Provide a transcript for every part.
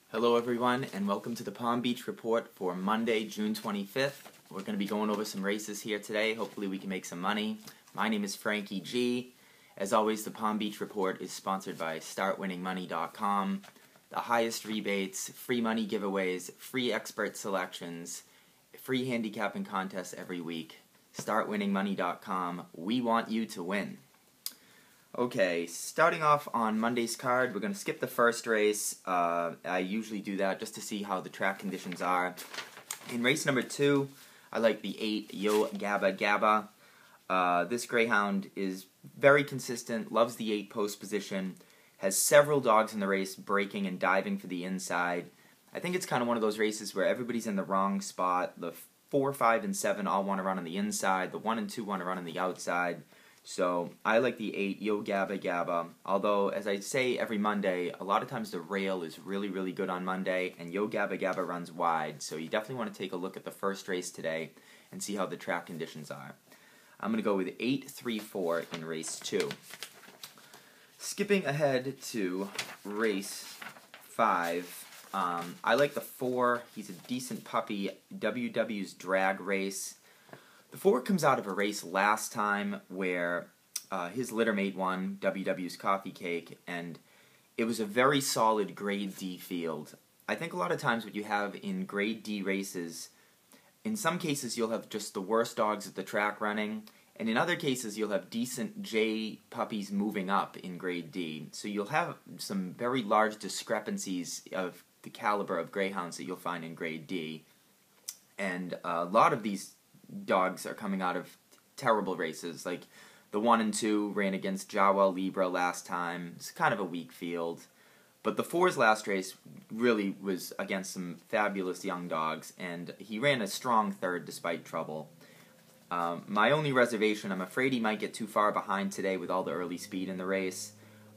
Hello everyone, and welcome to the Palm Beach Report for Monday, June 25th. We're going to be going over some races here today. Hopefully we can make some money. My name is Frankie G. As always, the Palm Beach Report is sponsored by StartWinningMoney.com. The highest rebates, free money giveaways, free expert selections, free handicapping contests every week. StartWinningMoney.com. We want you to win. Okay, starting off on Monday's card, we're going to skip the first race. I usually do that just to see how the track conditions are. In race number 2, I like the 8, Yo Gabba Gabba. This greyhound is very consistent, loves the 8 post position, has several dogs in the race breaking and diving for the inside. I think it's kind of one of those races where everybody's in the wrong spot. The 4, 5, and 7 all want to run on the inside. The 1 and 2 want to run on the outside. So I like the 8, Yo Gabba Gabba, although as I say every Monday, a lot of times the rail is really, really good on Monday, and Yo Gabba Gabba runs wide, so you definitely want to take a look at the first race today and see how the track conditions are. I'm going to go with 8, 3, 4 in race 2. Skipping ahead to race 5, I like the 4, he's a decent puppy, WW's drag race. The 4 comes out of a race last time where his littermate won, WW's Coffee Cake, and it was a very solid grade D field. I think a lot of times what you have in grade D races, in some cases you'll have just the worst dogs at the track running, and in other cases you'll have decent J puppies moving up in grade D. So you'll have some very large discrepancies of the caliber of greyhounds that you'll find in grade D. And a lot of these dogs are coming out of terrible races, like the 1 and 2 ran against Jawel Libra last time. It's kind of a weak field, but the 4's last race really was against some fabulous young dogs, and he ran a strong third despite trouble. My only reservation, I'm afraid he might get too far behind today with all the early speed in the race,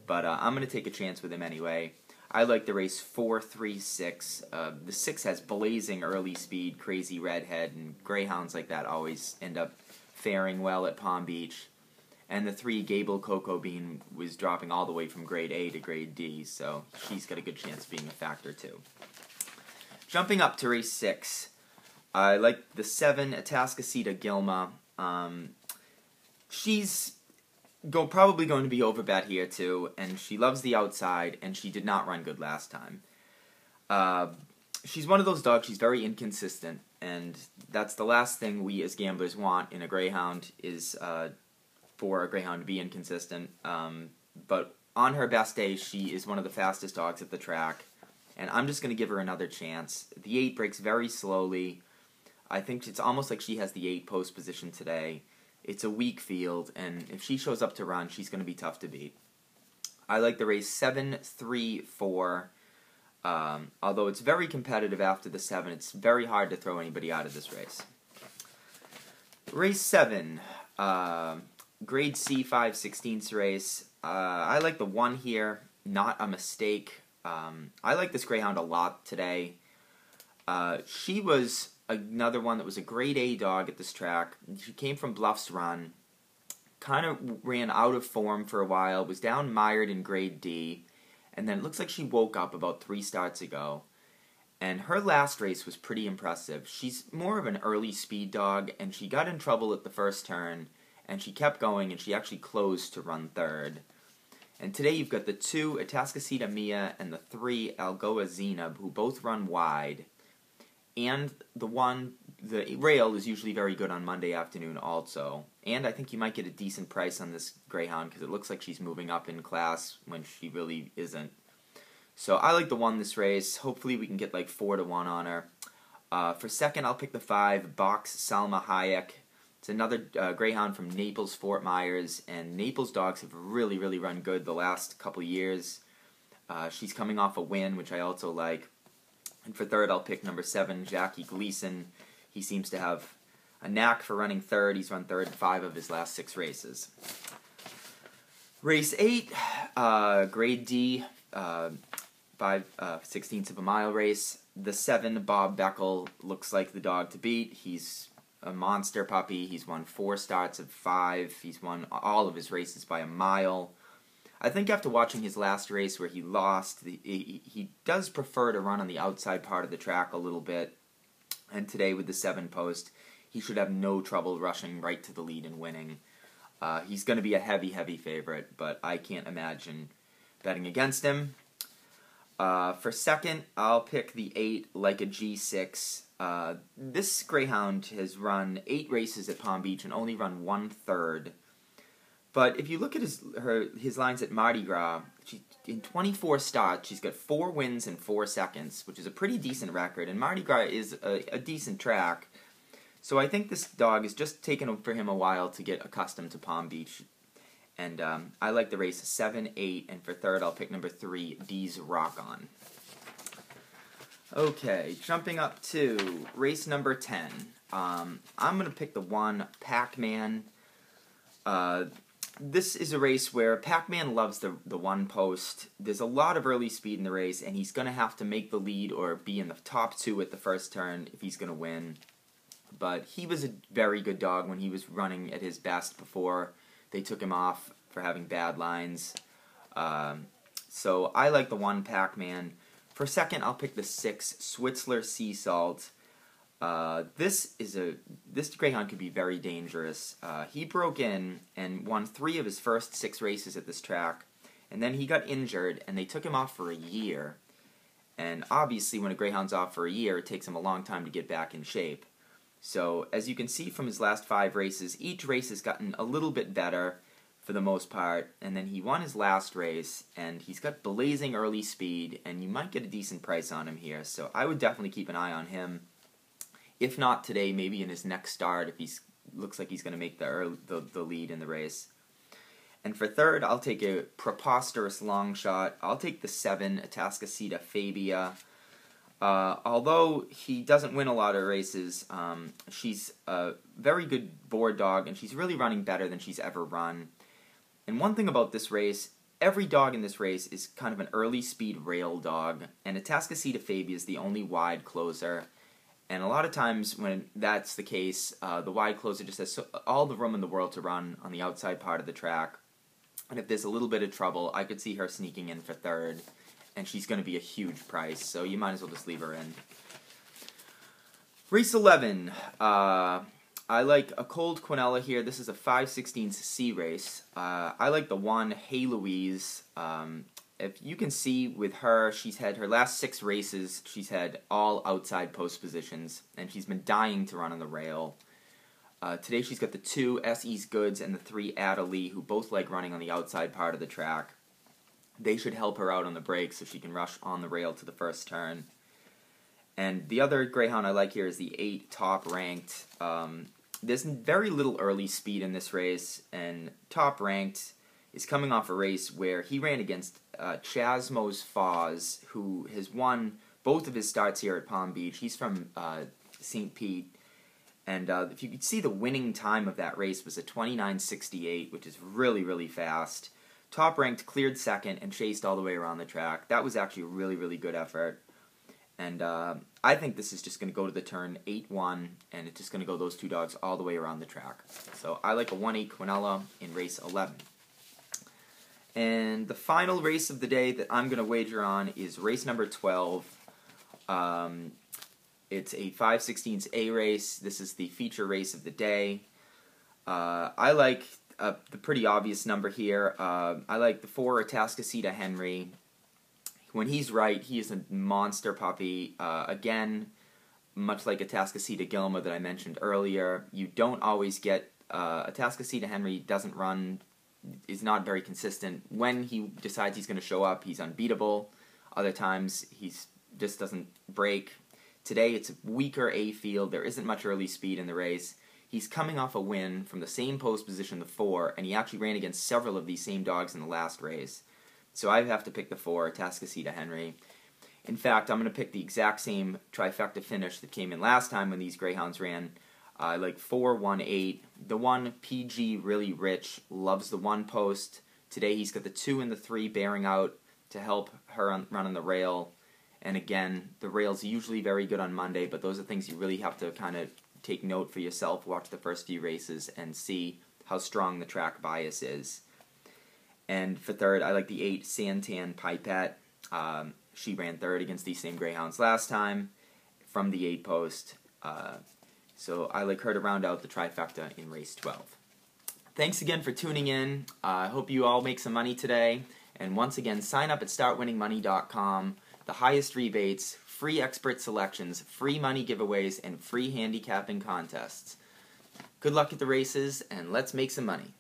but I'm going to take a chance with him anyway. I like the race 4, 3, 6. The 6 has blazing early speed, crazy redhead, and greyhounds like that always end up faring well at Palm Beach. And the 3, Gable Cocoa Bean, was dropping all the way from grade A to grade D, so she's got a good chance of being a factor too. Jumping up to race 6, I like the 7, Atascocita Gilma. She's probably going to be overbet here too, and she loves the outside, and she did not run good last time. She's one of those dogs, she's very inconsistent, and that's the last thing we as gamblers want in a greyhound, is for a greyhound to be inconsistent. But on her best day, she is one of the fastest dogs at the track, and I'm just going to give her another chance. The 8 breaks very slowly. I think it's almost like she has the 8 post position today. It's a weak field, and if she shows up to run, she's going to be tough to beat. I like the race 7, 3, 4. Although it's very competitive after the 7, it's very hard to throw anybody out of this race. Race 7, grade C 5/16 race. I like the 1 here, Not a Mistake. I like this greyhound a lot today. She was another one that was a grade A dog at this track. She came from Bluffs Run, kind of ran out of form for a while, was down mired in grade D, and then it looks like she woke up about 3 starts ago. And her last race was pretty impressive. She's more of an early speed dog, and she got in trouble at the first turn, and she kept going, and she actually closed to run third. And today you've got the 2, Atascocita Mia, and the 3, Algoa Zenab, who both run wide. And the 1, the rail is usually very good on Monday afternoon also. And I think you might get a decent price on this greyhound because it looks like she's moving up in class when she really isn't. So I like the 1 this race. Hopefully we can get like 4 to 1 on her. For second, I'll pick the 5, Box Salma Hayek. It's another greyhound from Naples, Fort Myers, and Naples dogs have really, really run good the last couple years. She's coming off a win, which I also like. And for third, I'll pick number 7, Jackie Gleason. He seems to have a knack for running third. He's run third in 5 of his last 6 races. Race 8, grade D, 5/16 of a mile race. The 7, Bob Beckel, looks like the dog to beat. He's a monster puppy. He's won 4 starts of 5. He's won all of his races by a mile. I think after watching his last race where he lost, he does prefer to run on the outside part of the track a little bit. And today with the 7 post, he should have no trouble rushing right to the lead and winning. He's going to be a heavy, heavy favorite, but I can't imagine betting against him. For second, I'll pick the 8, Like a G6. This greyhound has run 8 races at Palm Beach and only run 1/3. But if you look at his lines at Mardi Gras, in 24 starts, she's got 4 wins and 4 seconds, which is a pretty decent record. And Mardi Gras is a decent track. So I think this dog is just taken for him a while to get accustomed to Palm Beach. And I like the race 7, 8, and for third I'll pick number 3, D's Rock On. Okay, jumping up to race number 10. I'm going to pick the 1, Pac-Man. This is a race where Pac-Man loves the 1 post. There's a lot of early speed in the race, and he's going to have to make the lead or be in the top 2 at the first turn if he's going to win. But he was a very good dog when he was running at his best before they took him off for having bad lines. So I like the 1, Pac-Man. For second, I'll pick the 6, Switzler Sea Salt. This greyhound could be very dangerous. He broke in and won 3 of his first 6 races at this track, and then he got injured, and they took him off for a year. And obviously, when a greyhound's off for a year, it takes him a long time to get back in shape. So, as you can see from his last 5 races, each race has gotten a little bit better for the most part, and then he won his last race, and he's got blazing early speed, and you might get a decent price on him here, so I would definitely keep an eye on him. If not today, maybe in his next start, if he looks like he's going to make the lead in the race. And for third, I'll take a preposterous long shot. I'll take the 7, Atascocita Fabia. Although he doesn't win a lot of races, she's a very good board dog, and she's really running better than she's ever run. And one thing about this race, every dog in this race is kind of an early speed rail dog, and Atascocita Fabia is the only wide closer. And a lot of times when that's the case, the wide closer just has all the room in the world to run on the outside part of the track. And if there's a little bit of trouble, I could see her sneaking in for third. And she's going to be a huge price, so you might as well just leave her in. Race 11. I like a Cold Quinella here. This is a 5/16 C race. I like the 1, Hey Louise. If you can see with her, she's had her last 6 races, she's had all outside post positions, and she's been dying to run on the rail. Today she's got the 2, S.E.'s Goods, and the 3, Adelie, who both like running on the outside part of the track. They should help her out on the brakes so she can rush on the rail to the first turn. And the other greyhound I like here is the 8, Top Ranked. There's very little early speed in this race, and Top Ranked is coming off a race where he ran against Chasmos Foz, who has won both of his starts here at Palm Beach. He's from St. Pete. And if you could see, the winning time of that race was a 29:68, which is really, really fast. Top Ranked cleared second and chased all the way around the track. That was actually a really, really good effort. And I think this is just going to go to the turn 8-1, and it's just going to go those 2 dogs all the way around the track. So I like a 1-8 Quinella in race 11. And the final race of the day that I'm going to wager on is race number 12. It's a 5/16 A race. This is the feature race of the day. I like the pretty obvious number here. I like the 4, Atascocita Henry. When he's right, he is a monster puppy. Again, much like Atascocita Gilma that I mentioned earlier, you don't always get... Atascocita Henry doesn't run, is not very consistent. When he decides he's going to show up, he's unbeatable. Other times, he's just doesn't break. Today, it's a weaker A field. There isn't much early speed in the race. He's coming off a win from the same post position, the 4, and he actually ran against several of these same dogs in the last race. So I have to pick the 4, Atascocita Henry. In fact, I'm going to pick the exact same trifecta finish that came in last time when these greyhounds ran. Like 4, 1, 8. The 1, PG Really Rich, loves the 1 post. Today he's got the 2 and the 3 bearing out to help her run on the rail. And again, the rail's usually very good on Monday, but those are things you really have to kind of take note for yourself, watch the first few races, and see how strong the track bias is. And for third, I like the 8, Santan Pipette. She ran third against these same greyhounds last time from the 8 post. So I like her to round out the trifecta in race 12. Thanks again for tuning in. I hope you all make some money today. And once again, sign up at startwinningmoney.com. The highest rebates, free expert selections, free money giveaways, and free handicapping contests. Good luck at the races, and let's make some money.